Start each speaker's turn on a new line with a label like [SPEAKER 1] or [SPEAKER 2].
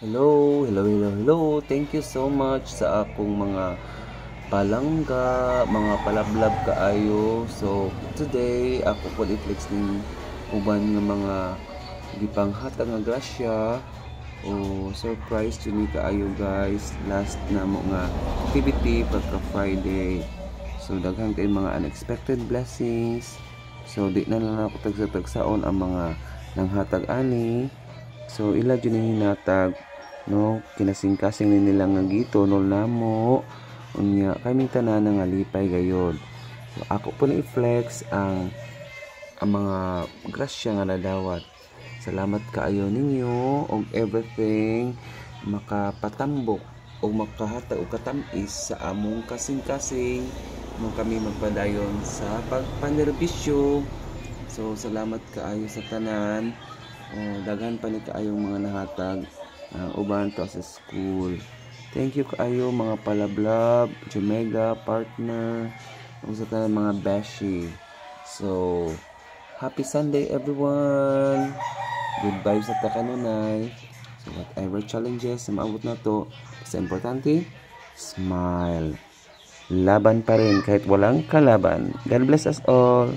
[SPEAKER 1] Hello. Thank you so much sa akong mga palangga, mga palablab kaayo. So, today, ako po i-flex ng uban ng mga gipanghatag nga grasya o surprise to me kaayo guys. Last na mo nga activity pagka Friday. So, daghan kay mga unexpected blessings. So, di na lang ako tagsa-tagsaon ang mga nanghatag ani. So ila jud ni hinatag no kinasing-kasing ni nila nga gitonol namo unya kaming tanan nga lipay gayod. So ako po na i-flex ang mga grasya nga nadawat. Salamat kaayo ninyo og everything makapatambok o makahatag og katamis sa among kasing-kasing mo kami magpadayon sa pagpanerbisyo. So salamat kaayo sa tanan. Daghan pa ni kaayong mga nahatag uban to sa school. Thank you kaayo mga palablab, Jomega, partner, ug sa tanan mga beshi. So, happy Sunday everyone. Good vibes at kanunay. So whatever challenges na maabot na to, basta importante, smile. Laban pa rin kahit walang kalaban. God bless us all.